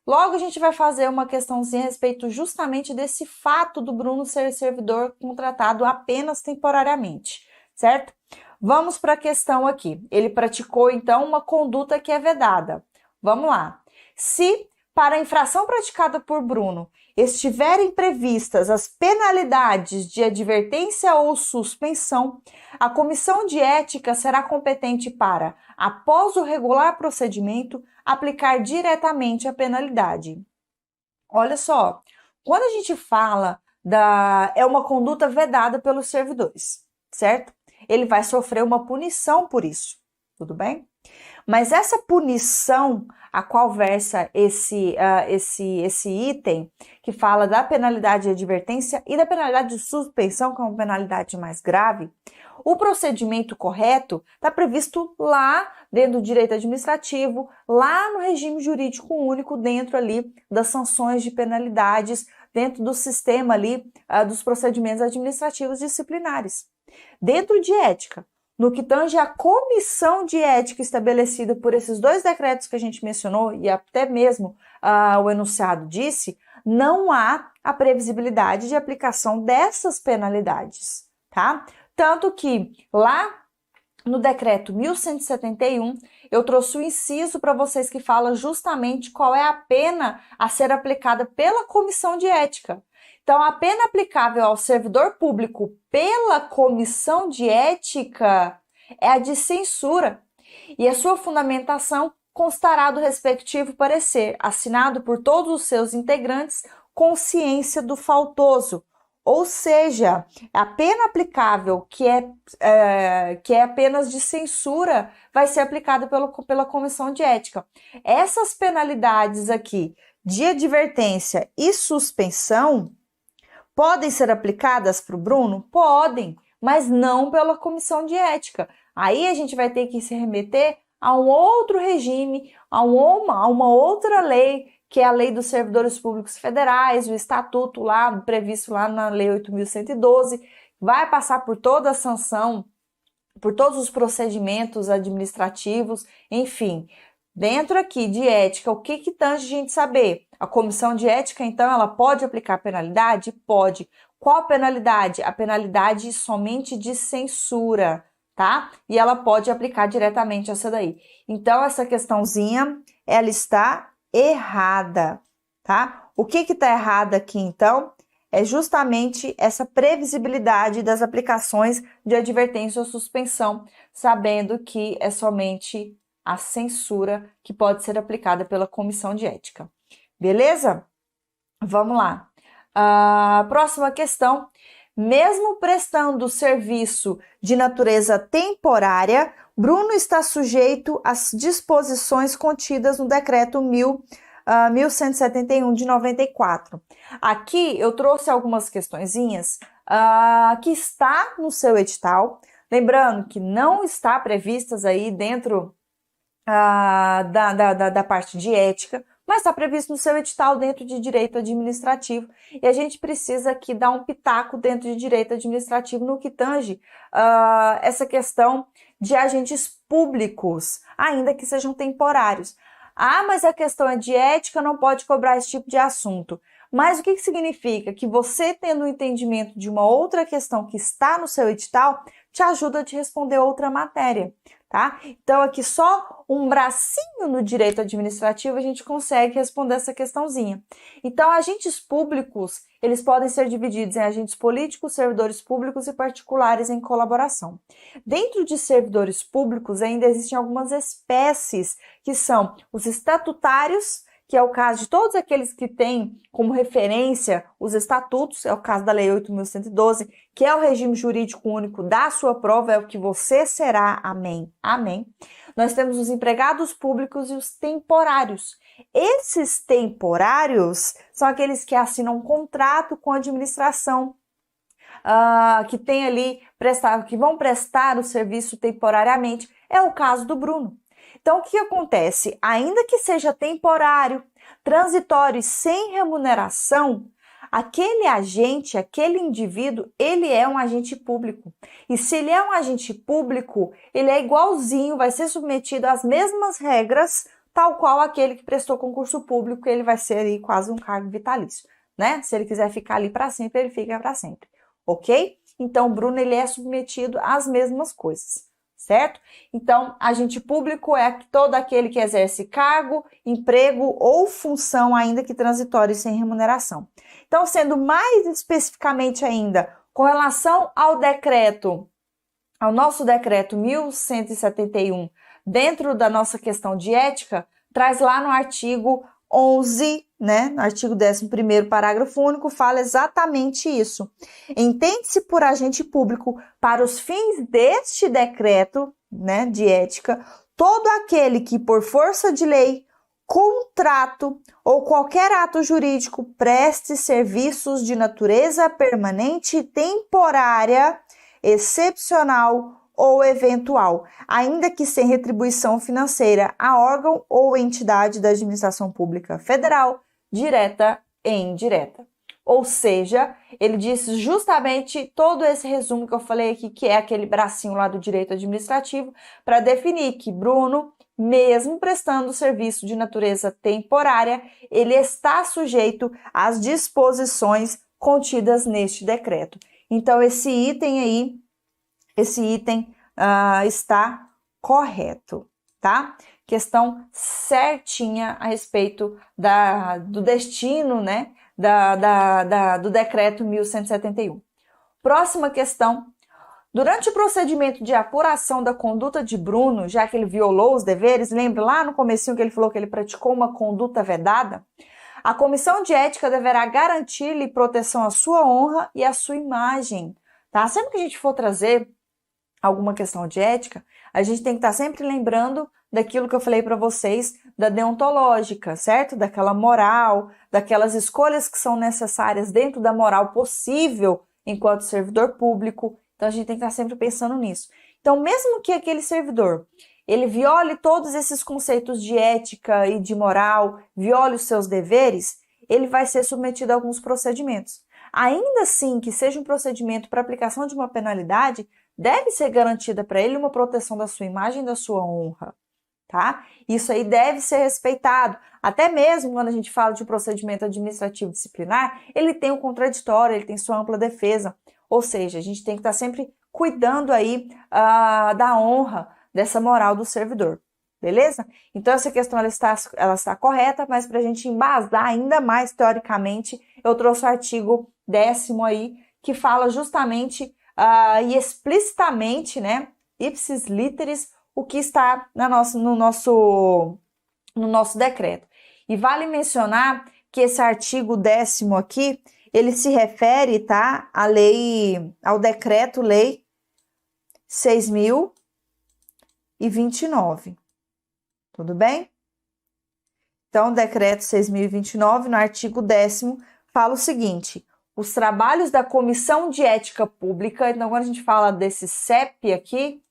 Logo a gente vai fazer uma questãozinha a respeito justamente desse fato do Bruno ser servidor contratado apenas temporariamente, certo? Vamos para a questão aqui. Ele praticou, então, uma conduta que é vedada. Vamos lá. Se, para a infração praticada por Bruno, estiverem previstas as penalidades de advertência ou suspensão, a comissão de ética será competente para, após o regular procedimento, aplicar diretamente a penalidade. Olha só, quando a gente fala é uma conduta vedada pelos servidores, certo? Ele vai sofrer uma punição por isso, tudo bem? Mas essa punição a qual versa esse item, que fala da penalidade de advertência e da penalidade de suspensão, que é uma penalidade mais grave, o procedimento correto está previsto lá dentro do direito administrativo, lá no regime jurídico único, dentro ali das sanções de penalidades, dentro do sistema ali dos procedimentos administrativos disciplinares. Dentro de ética, no que tange a comissão de ética estabelecida por esses dois decretos que a gente mencionou, e até mesmo o enunciado disse, não há a previsibilidade de aplicação dessas penalidades, tá? Tanto que lá no decreto 1171, eu trouxe o inciso para vocês que fala justamente qual é a pena a ser aplicada pela comissão de ética. Então, a pena aplicável ao servidor público pela comissão de ética é a de censura, e a sua fundamentação constará do respectivo parecer, assinado por todos os seus integrantes, com ciência do faltoso. Ou seja, a pena aplicável, que é apenas de censura, vai ser aplicada pela comissão de ética. Essas penalidades aqui, de advertência e suspensão, podem ser aplicadas para o Bruno? Podem, mas não pela comissão de ética. Aí a gente vai ter que se remeter a um outro regime, a uma outra lei, que é a Lei dos Servidores Públicos Federais, o estatuto lá, previsto lá na Lei 8.112, vai passar por toda a sanção por todos os procedimentos administrativos, enfim. Dentro aqui de ética, o que tange a gente saber? A comissão de ética, então, ela pode aplicar penalidade? Pode. Qual penalidade? A penalidade somente de censura, tá? E ela pode aplicar diretamente essa daí. Então, essa questãozinha, ela está errada, tá? O que está errado aqui, então? É justamente essa previsibilidade das aplicações de advertência ou suspensão, sabendo que é somente a censura que pode ser aplicada pela comissão de ética. Beleza? Vamos lá. Próxima questão. Mesmo prestando serviço de natureza temporária, Bruno está sujeito às disposições contidas no Decreto 1171 de 94. Aqui eu trouxe algumas questõezinhas que está no seu edital. Lembrando que não está previstas aí dentro da parte de ética, mas está previsto no seu edital dentro de direito administrativo, e a gente precisa aqui dar um pitaco dentro de direito administrativo no que tange essa questão de agentes públicos, ainda que sejam temporários. Mas a questão é de ética, não pode cobrar esse tipo de assunto. Mas o que significa? Que você, tendo um entendimento de uma outra questão que está no seu edital, te ajuda a te responder outra matéria, tá? Então, aqui só um bracinho no direito administrativo a gente consegue responder essa questãozinha. Então, agentes públicos, eles podem ser divididos em agentes políticos, servidores públicos e particulares em colaboração. Dentro de servidores públicos, ainda existem algumas espécies, que são os estatutários, que é o caso de todos aqueles que têm como referência os estatutos, é o caso da Lei 8.112, que é o regime jurídico único da sua prova, é o que você será, amém, amém. Nós temos os empregados públicos e os temporários. Esses temporários são aqueles que assinam um contrato com a administração, que tem ali, que vão prestar o serviço temporariamente, é o caso do Bruno. Então, o que acontece? Ainda que seja temporário, transitório e sem remuneração, aquele agente, aquele indivíduo, ele é um agente público. E se ele é um agente público, ele é igualzinho, vai ser submetido às mesmas regras, tal qual aquele que prestou concurso público, ele vai ser aí quase um cargo vitalício, né? Se ele quiser ficar ali para sempre, ele fica para sempre, ok? Então, o Bruno, ele é submetido às mesmas coisas. Certo? Então, agente público é todo aquele que exerce cargo, emprego ou função, ainda que transitória e sem remuneração. Então, sendo mais especificamente ainda, com relação ao decreto, ao nosso decreto 1171, dentro da nossa questão de ética, traz lá no artigo 11, né, no artigo 11º, parágrafo único, fala exatamente isso. Entende-se por agente público, para os fins deste decreto, né, de ética, todo aquele que, por força de lei, contrato ou qualquer ato jurídico preste serviços de natureza permanente, temporária, excepcional ou eventual, ainda que sem retribuição financeira, a órgão ou entidade da administração pública federal, direta e indireta. Ou seja, ele disse justamente todo esse resumo que eu falei aqui, que é aquele bracinho lá do direito administrativo, para definir que Bruno, mesmo prestando serviço de natureza temporária, ele está sujeito às disposições contidas neste decreto. Então, esse item está correto, tá? Questão certinha a respeito do destino, né, do decreto 1171. Próxima questão. Durante o procedimento de apuração da conduta de Bruno, já que ele violou os deveres, lembra lá no comecinho que ele falou que ele praticou uma conduta vedada? A comissão de ética deverá garantir-lhe proteção à sua honra e à sua imagem, tá? Sempre que a gente for trazer alguma questão de ética, a gente tem que estar sempre lembrando daquilo que eu falei para vocês, da deontológica, certo? Daquela moral, daquelas escolhas que são necessárias dentro da moral possível enquanto servidor público. Então, a gente tem que estar sempre pensando nisso. Então, mesmo que aquele servidor, ele viole todos esses conceitos de ética e de moral, viole os seus deveres, ele vai ser submetido a alguns procedimentos. Ainda assim, que seja um procedimento para aplicação de uma penalidade, deve ser garantida para ele uma proteção da sua imagem e da sua honra, tá? Isso aí deve ser respeitado. Até mesmo quando a gente fala de um procedimento administrativo disciplinar, ele tem o contraditório, ele tem sua ampla defesa. Ou seja, a gente tem que estar sempre cuidando aí da honra, dessa moral do servidor. Beleza? Então, essa questão ela está correta, mas para a gente embasar ainda mais teoricamente, eu trouxe o artigo 10º aí, que fala justamente e explicitamente, né, ipsis literis, o que está no nosso decreto. E vale mencionar que esse artigo 10º aqui, ele se refere, tá, ao decreto-lei 6.029. Tudo bem? Então, o decreto 6.029, no artigo 10º, fala o seguinte: os trabalhos da Comissão de Ética Pública, então quando a gente fala desse CEP aqui,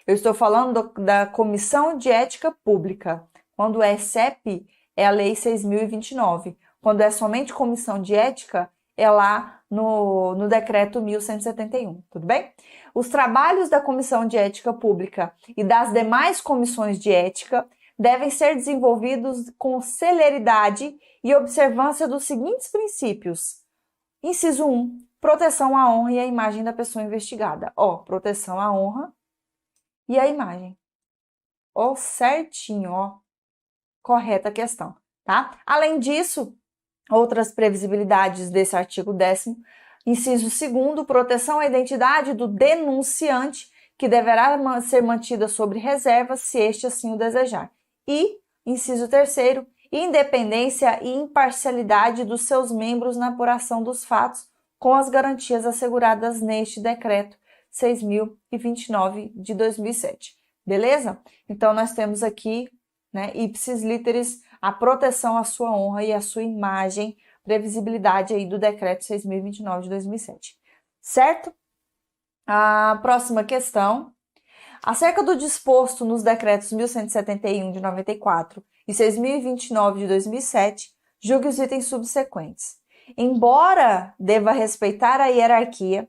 eu estou falando da Comissão de Ética Pública. Quando é CEP, é a Lei 6.029. Quando é somente Comissão de Ética, é lá no Decreto 1.171, tudo bem? Os trabalhos da Comissão de Ética Pública e das demais comissões de ética devem ser desenvolvidos com celeridade e observância dos seguintes princípios. Inciso 1, proteção à honra e à imagem da pessoa investigada. Proteção à honra e à imagem. Certinho, correta a questão, tá? Além disso, outras previsibilidades desse artigo 10º, inciso 2º, proteção à identidade do denunciante, que deverá ser mantida sob reserva se este assim o desejar. E, inciso 3º, independência e imparcialidade dos seus membros na apuração dos fatos, com as garantias asseguradas neste decreto 6.029 de 2007. Beleza? Então, nós temos aqui, né, ipsis literis, a proteção à sua honra e à sua imagem, previsibilidade aí do decreto 6.029 de 2007. Certo? A próxima questão. Acerca do disposto nos decretos 1171 de 94 e 6.029 de 2007, julgue os itens subsequentes. Embora deva respeitar a hierarquia,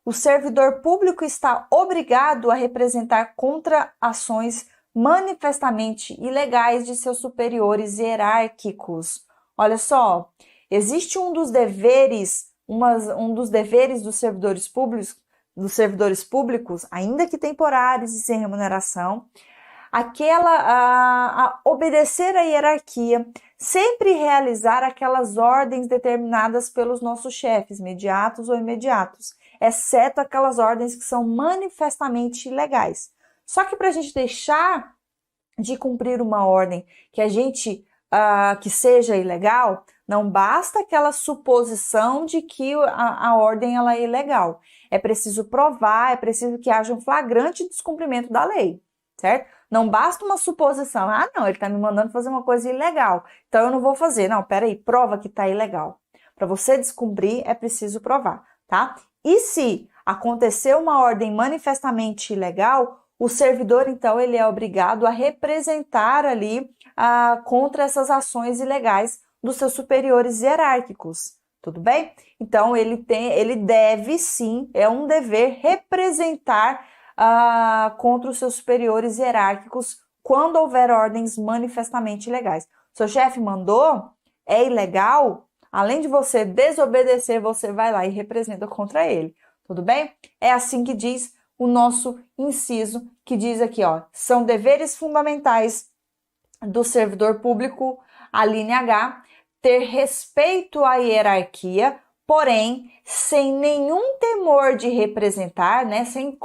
o servidor público está obrigado a representar contra ações manifestamente ilegais de seus superiores hierárquicos. Olha só, existe um dos deveres dos servidores públicos, ainda que temporários e sem remuneração, a obedecer à hierarquia, sempre realizar aquelas ordens determinadas pelos nossos chefes, mediatos ou imediatos, exceto aquelas ordens que são manifestamente ilegais. Só que para a gente deixar de cumprir uma ordem que seja ilegal, não basta aquela suposição de que a ordem ela é ilegal. É preciso provar, é preciso que haja um flagrante descumprimento da lei, certo? Não basta uma suposição. Não, ele está me mandando fazer uma coisa ilegal, então eu não vou fazer. Não, peraí, prova que está ilegal. Para você descumprir, é preciso provar, tá? E se acontecer uma ordem manifestamente ilegal, o servidor, então, ele é obrigado a representar ali contra essas ações ilegais dos seus superiores hierárquicos, tudo bem? Então, ele deve sim, é um dever representar contra os seus superiores hierárquicos quando houver ordens manifestamente ilegais. Seu chefe mandou, é ilegal, além de você desobedecer, você vai lá e representa contra ele, tudo bem? É assim que diz o nosso inciso, que diz aqui, são deveres fundamentais do servidor público, a linha H, ter respeito à hierarquia, porém, sem nenhum temor de representar, né, sem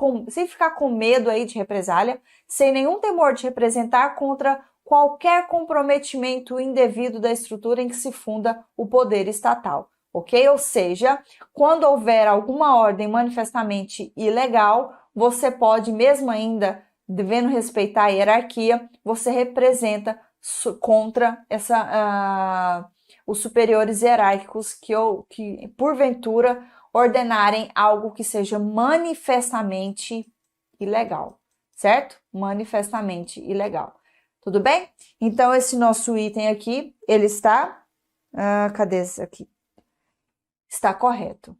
ficar com medo aí de represália, sem nenhum temor de representar contra qualquer comprometimento indevido da estrutura em que se funda o poder estatal, ok? Ou seja, quando houver alguma ordem manifestamente ilegal, você pode, mesmo ainda devendo respeitar a hierarquia, você representa contra os superiores hierárquicos que, porventura, ordenarem algo que seja manifestamente ilegal, certo? Manifestamente ilegal. Tudo bem? Então, esse nosso item aqui, ele está... cadê esse aqui? Está correto.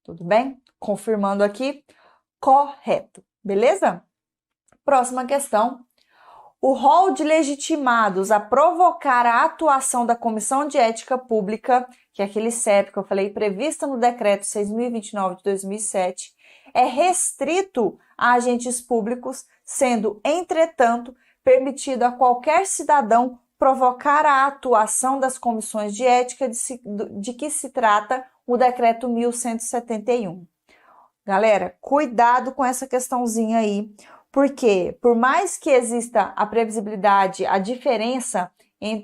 Tudo bem? Confirmando aqui, correto, beleza? Próxima questão. O rol de legitimados a provocar a atuação da Comissão de Ética Pública, que é aquele CEP que eu falei, prevista no Decreto 6.029 de 2007, é restrito a agentes públicos, sendo, entretanto, permitido a qualquer cidadão provocar a atuação das comissões de ética de que se trata o Decreto 1171. Galera, cuidado com essa questãozinha aí, porque por mais que exista a previsibilidade, a diferença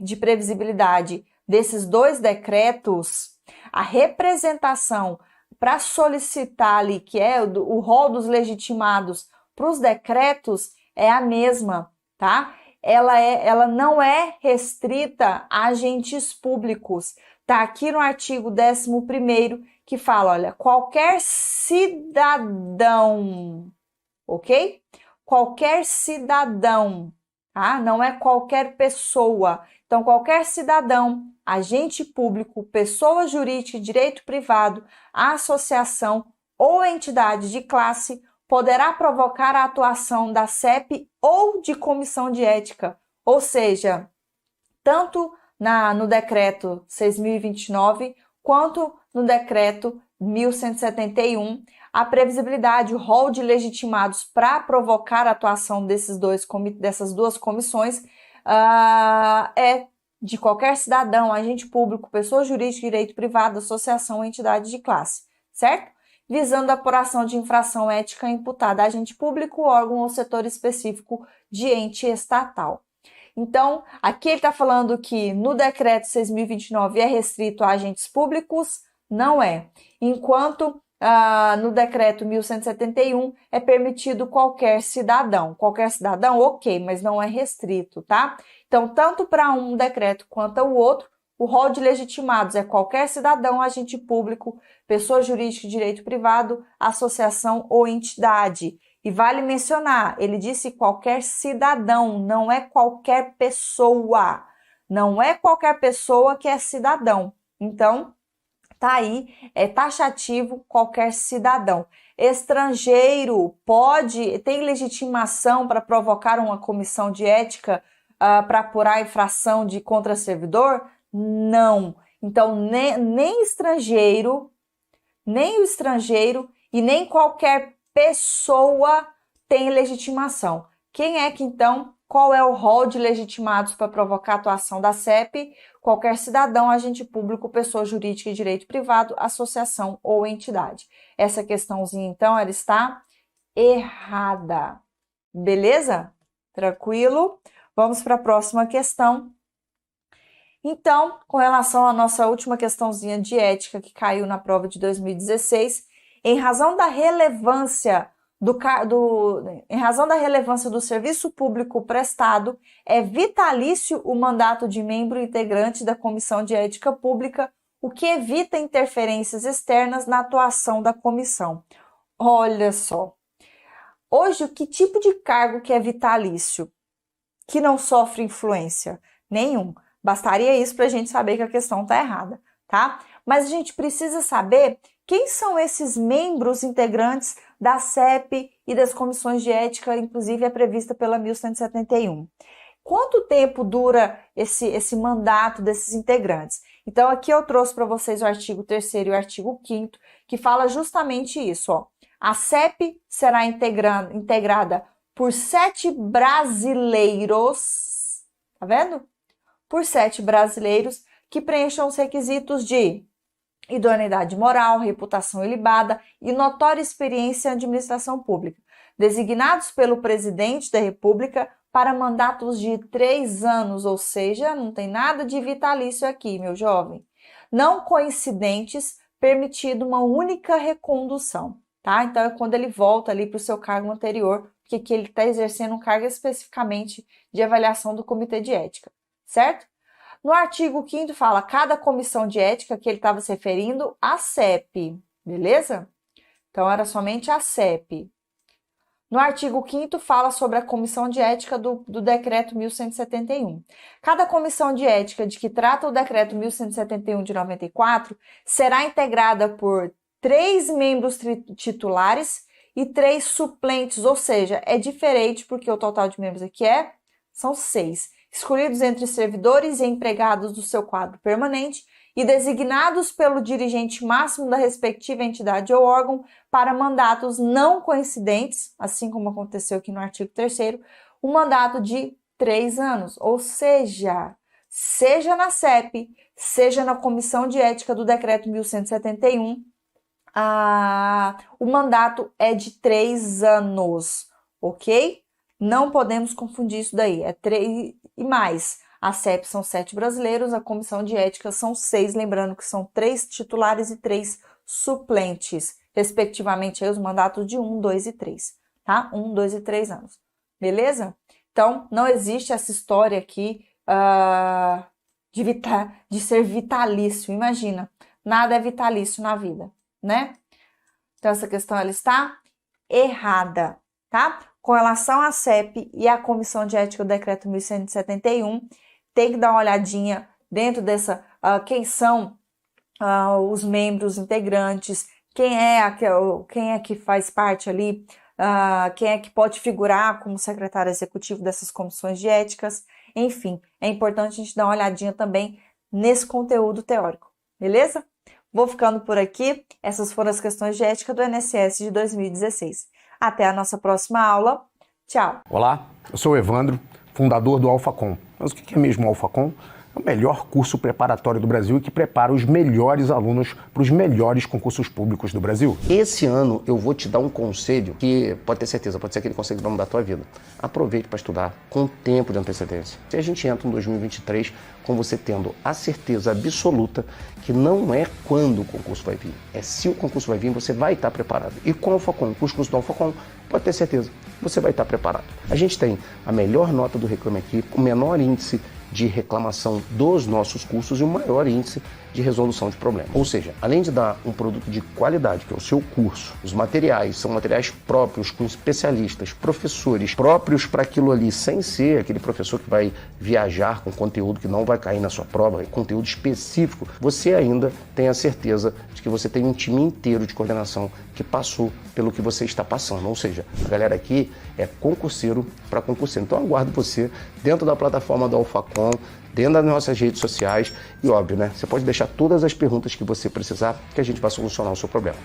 de previsibilidade desses dois decretos, a representação para solicitar ali, que é o rol dos legitimados para os decretos, é a mesma, tá? Ela não é restrita a agentes públicos. Tá aqui no artigo 11º, que fala, olha, qualquer cidadão, ok? Qualquer cidadão, tá? Não é qualquer pessoa. Então, qualquer cidadão, agente público, pessoa jurídica, direito privado, associação ou entidade de classe poderá provocar a atuação da CEP ou de comissão de ética, ou seja, tanto no decreto 6.029 quanto no decreto 1171, a previsibilidade, o rol de legitimados para provocar a atuação dessas duas comissões é de qualquer cidadão, agente público, pessoa jurídica, direito privado, associação ou entidade de classe, certo? Visando a apuração de infração ética imputada a agente público, órgão ou setor específico de ente estatal. Então, aqui ele está falando que no decreto 6.029 é restrito a agentes públicos, não é. Enquanto no decreto 1171 é permitido qualquer cidadão. Qualquer cidadão, ok, mas não é restrito, tá? Então, tanto para um decreto quanto o outro, o rol de legitimados é qualquer cidadão, agente público, pessoa jurídica de direito privado, associação ou entidade. E vale mencionar, ele disse qualquer cidadão, não é qualquer pessoa. Não é qualquer pessoa que é cidadão. Então, tá aí, é taxativo qualquer cidadão. Estrangeiro tem legitimação para provocar uma comissão de ética para apurar infração contra servidor? Não. Então, nem estrangeiro, nem o estrangeiro e nem qualquer pessoa tem legitimação. Quem é que, então, qual é o rol de legitimados para provocar a atuação da CEP? Qualquer cidadão, agente público, pessoa jurídica e direito privado, associação ou entidade. Essa questãozinha, então, ela está errada. Beleza? Tranquilo? Vamos para a próxima questão. Então, com relação à nossa última questãozinha de ética que caiu na prova de 2016, em razão da relevância do serviço público prestado, é vitalício o mandato de membro integrante da Comissão de Ética Pública, o que evita interferências externas na atuação da comissão. Olha só, hoje, que tipo de cargo que é vitalício, que não sofre influência? Nenhum. Bastaria isso para a gente saber que a questão está errada, tá? Mas a gente precisa saber quem são esses membros integrantes da CEP e das comissões de ética, inclusive é prevista pela 1171. Quanto tempo dura esse mandato desses integrantes? Então, aqui eu trouxe para vocês o artigo 3º e o artigo 5º, que fala justamente isso, ó. A CEP será integrada por 7 brasileiros, tá vendo? Por 7 brasileiros que preencham os requisitos de idoneidade moral, reputação ilibada e notória experiência em administração pública, designados pelo presidente da República para mandatos de 3 anos, ou seja, não tem nada de vitalício aqui, meu jovem. Não coincidentes, permitido uma única recondução, tá? Então, é quando ele volta ali para o seu cargo anterior, porque aqui ele está exercendo um cargo especificamente de avaliação do Comitê de Ética, certo? No artigo 5º fala cada comissão de ética, que ele estava se referindo à CEP, beleza? Então, era somente a CEP. No artigo 5º fala sobre a comissão de ética do decreto 1171. Cada comissão de ética de que trata o decreto 1171 de 94 será integrada por 3 membros titulares e 3 suplentes, ou seja, é diferente porque o total de membros aqui são 6, escolhidos entre servidores e empregados do seu quadro permanente e designados pelo dirigente máximo da respectiva entidade ou órgão para mandatos não coincidentes, assim como aconteceu aqui no artigo 3º, um mandato de 3 anos, ou seja na CEP, seja na Comissão de Ética do Decreto 1171, o mandato é de 3 anos, ok? Não podemos confundir isso daí, é 3 e mais. A CEP são 7 brasileiros, a Comissão de Ética são 6, lembrando que são 3 titulares e 3 suplentes, respectivamente aí os mandatos de 1, 2 e 3, tá? 1, 2 e 3 anos, beleza? Então, não existe essa história aqui de ser vitalício, imagina, nada é vitalício na vida, né? Então, essa questão ela está errada, tá? Com relação à CEP e à Comissão de Ética do Decreto 1171, tem que dar uma olhadinha dentro dessa, quem são os membros integrantes, quem é que faz parte ali, quem é que pode figurar como secretário executivo dessas comissões de éticas, enfim, é importante a gente dar uma olhadinha também nesse conteúdo teórico, beleza? Vou ficando por aqui, essas foram as questões de ética do INSS de 2016. Até a nossa próxima aula, tchau! Olá, eu sou o Evandro, fundador do AlphaCom. Mas o que é mesmo o AlphaCom? É o melhor curso preparatório do Brasil e que prepara os melhores alunos para os melhores concursos públicos do Brasil. Esse ano eu vou te dar um conselho que pode ter certeza, pode ser aquele conselho que vai mudar a tua vida. Aproveite para estudar com tempo de antecedência. Se a gente entra em 2023 com você tendo a certeza absoluta que não é quando o concurso vai vir, é se o concurso vai vir, você vai estar preparado. E com o AlphaCom, com os cursos do AlphaCom, pode ter certeza, você vai estar preparado. A gente tem a melhor nota do Reclame Aqui, o menor índice de reclamação dos nossos cursos e o maior índice de resolução de problemas. Ou seja, além de dar um produto de qualidade, que é o seu curso, os materiais são materiais próprios, com especialistas, professores próprios para aquilo ali, sem ser aquele professor que vai viajar com conteúdo que não vai cair na sua prova, é conteúdo específico. Você ainda tem a certeza de que você tem um time inteiro de coordenação que passou pelo que você está passando. Ou seja, a galera aqui é concurseiro para concurseiro. Então, eu aguardo você dentro da plataforma do AlphaCom, dentro das nossas redes sociais e, óbvio, né? Você pode deixar todas as perguntas que você precisar que a gente vai solucionar o seu problema.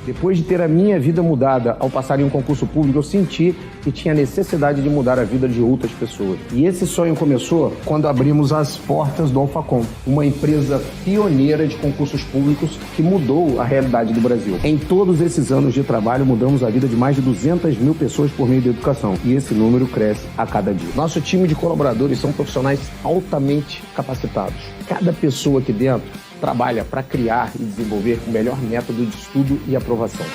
Depois de ter a minha vida mudada ao passar em um concurso público, eu senti que tinha necessidade de mudar a vida de outras pessoas. E esse sonho começou quando abrimos as portas do AlphaCom, uma empresa pioneira de concursos públicos que mudou a realidade do Brasil. Em todos esses anos de trabalho, mudamos a vida de mais de 200 mil pessoas por meio da educação. E esse número cresce a cada dia. Nosso time de colaboradores são profissionais altamente capacitados. Cada pessoa aqui dentro trabalha para criar e desenvolver o melhor método de estudo e aprovação.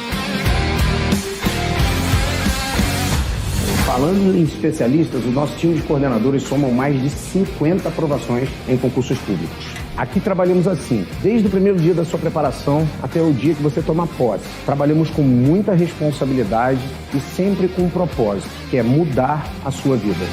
Falando em especialistas, o nosso time de coordenadores somam mais de 50 aprovações em concursos públicos. Aqui trabalhamos assim, desde o primeiro dia da sua preparação até o dia que você toma posse. Trabalhamos com muita responsabilidade e sempre com um propósito, que é mudar a sua vida.